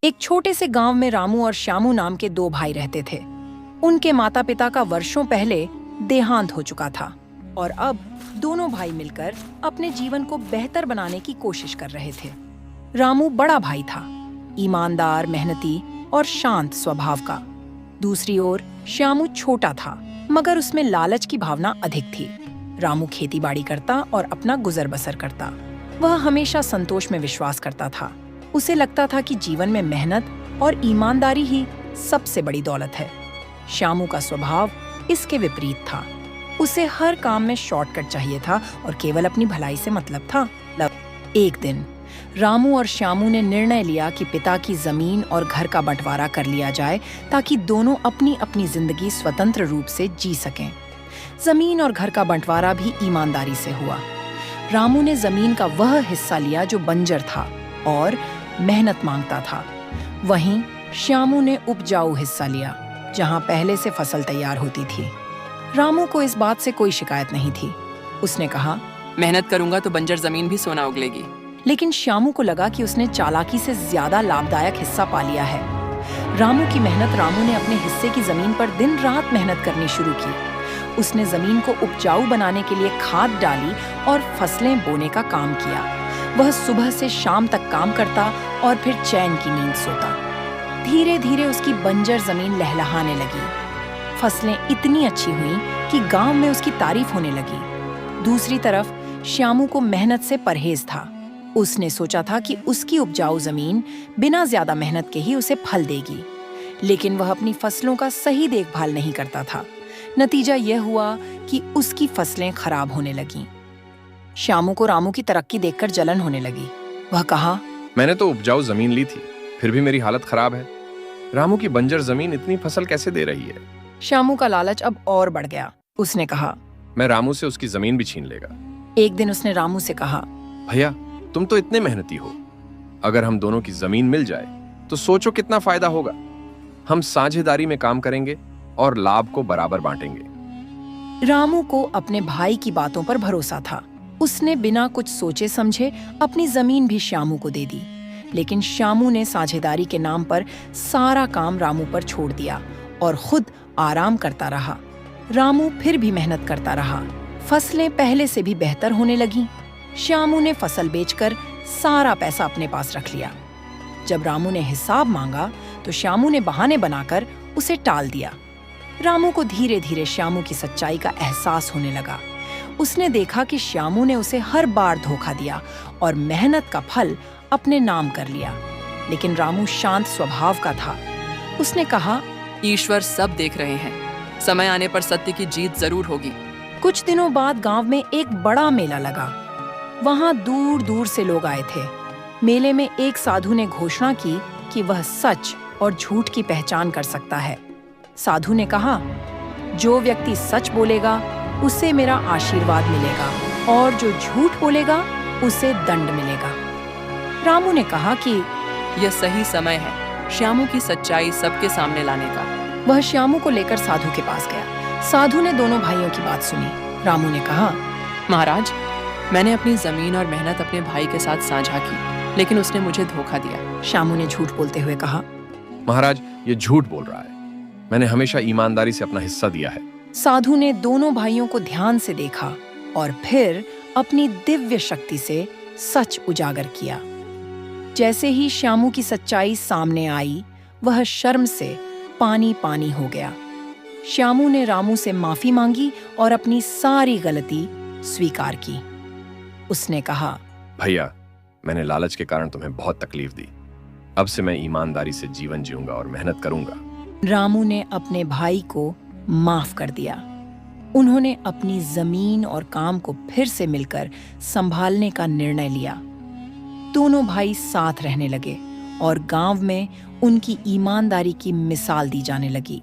एक छोटे से गांव में रामू और श्यामू नाम के दो भाई रहते थे। उनके माता पिता का वर्षों पहले देहांत हो चुका था और अब दोनों भाई मिलकर अपने जीवन को बेहतर बनाने की कोशिश कर रहे थे। रामू बड़ा भाई था, ईमानदार, मेहनती और शांत स्वभाव का। दूसरी ओर श्यामू छोटा था, मगर उसमें लालच की भावना अधिक थी। रामू खेतीबाड़ी करता और अपना गुजर बसर करता। वह हमेशा संतोष में विश्वास करता था। उसे लगता था कि जीवन में मेहनत और ईमानदारी ही सबसे बड़ी दौलत है। श्यामू का स्वभाव इसके विपरीत था। उसे हर काम में शॉर्टकट चाहिए था और केवल अपनी भलाई से मतलब था। एक दिन रामू और श्यामू ने निर्णय लिया कि पिता की जमीन और घर का बंटवारा कर लिया जाए ताकि दोनों अपनी अपनी जिंदगी स्वतंत्र रूप से जी सकें। जमीन और घर का बंटवारा भी ईमानदारी से हुआ। रामू ने जमीन का वह हिस्सा लिया जो बंजर था और मेहनत मांगता था। वहीं श्यामू ने उपजाऊ हिस्सा लिया जहां पहले से फसल तैयार होती थी। रामू को इस बात से कोई शिकायत नहीं थी। उसने कहा, मेहनत करूंगा तो बंजर जमीन भी सोना उगलेगी। लेकिन श्यामू को लगा कि उसने चालाकी से ज्यादा लाभदायक हिस्सा पा लिया है। रामू की मेहनत रामू ने अपने हिस्से की जमीन पर दिन रात मेहनत करनी शुरू की। उसने जमीन को उपजाऊ बनाने के लिए खाद डाली और फसलें बोने का काम किया। वह सुबह से शाम तक काम करता और फिर चैन की नींद सोता। धीरे धीरे उसकी बंजर जमीन लहलहाने लगी। फसलें इतनी अच्छी हुईं कि गांव में उसकी तारीफ होने लगी। दूसरी तरफ श्यामू को मेहनत से परहेज था। उसने सोचा था कि उसकी उपजाऊ जमीन बिना ज्यादा मेहनत के ही उसे फल देगी, लेकिन वह अपनी फसलों का सही देखभाल नहीं करता था। नतीजा यह हुआ कि उसकी फसलें खराब होने लगीं। श्यामू को रामू की तरक्की देखकर जलन होने लगी। वह कहा, मैंने तो उपजाऊ जमीन ली थी, फिर भी मेरी हालत खराब है। रामू की बंजर जमीन इतनी फसल कैसे दे रही है? श्यामू का लालच अब और बढ़ गया। उसने कहा, मैं रामू से उसकी जमीन भी छीन लेगा। एक दिन उसने रामू से कहा, भैया, तुम तो इतने मेहनती हो, अगर हम दोनों की जमीन मिल जाए तो सोचो कितना फायदा होगा। हम साझेदारी में काम करेंगे और लाभ को बराबर बांटेंगे। रामू को अपने भाई की बातों पर भरोसा था। उसने बिना कुछ सोचे समझे अपनी जमीन भी श्यामू को दे दी। लेकिन श्यामू ने साझेदारी के नाम पर सारा काम रामू पर छोड़ दिया और खुद आराम करता रहा। रामू फिर भी मेहनत करता रहा। फसलें पहले से भी बेहतर होने लगीं। श्यामू ने फसल बेचकर सारा पैसा अपने पास रख लिया। जब रामू ने हिसाब मांगा तो श्यामू ने बहाने बनाकर उसे टाल दिया। रामू को धीरे धीरे श्यामू की सच्चाई का एहसास होने लगा। उसने देखा कि श्यामू ने उसे हर बार धोखा दिया और मेहनत का फल अपने नाम कर लिया। लेकिन रामू शांत स्वभाव का था। उसने कहा, ईश्वर सब देख रहे हैं, समय आने पर सत्य की जीत जरूर होगी। कुछ दिनों बाद गांव में एक बड़ा मेला लगा। वहां दूर दूर से लोग आए थे। मेले में एक साधु ने घोषणा की कि वह सच और झूठ की पहचान कर सकता है। साधु ने कहा, जो व्यक्ति सच बोलेगा उसे मेरा आशीर्वाद मिलेगा और जो झूठ बोलेगा उसे दंड मिलेगा। रामू ने कहा कि यह सही समय है श्यामू की सच्चाई सबके सामने लाने का। वह श्यामू को लेकर साधु के पास गया। साधु ने दोनों भाइयों की बात सुनी। रामू ने कहा, महाराज, मैंने अपनी जमीन और मेहनत अपने भाई के साथ साझा की, लेकिन उसने मुझे धोखा दिया। श्यामू ने झूठ बोलते हुए कहा, महाराज, ये झूठ बोल रहा है। मैंने हमेशा ईमानदारी से अपना हिस्सा दिया है। साधु ने दोनों भाइयों को ध्यान से देखा और फिर अपनी दिव्य शक्ति से सच उजागर किया। जैसे ही श्यामू की सच्चाई सामने आई, वह शर्म से पानी पानी हो गया। श्यामू ने रामू से माफी मांगी और अपनी सारी गलती स्वीकार की। उसने कहा, भैया, मैंने लालच के कारण तुम्हें बहुत तकलीफ दी। अब से मैं ईमानदारी से जीवन जीऊंगा और मेहनत करूंगा। रामू ने अपने भाई को माफ कर दिया। उन्होंने अपनी जमीन और काम को फिर से मिलकर संभालने का निर्णय लिया। दोनों भाई साथ रहने लगे और गांव में उनकी ईमानदारी की मिसाल दी जाने लगी।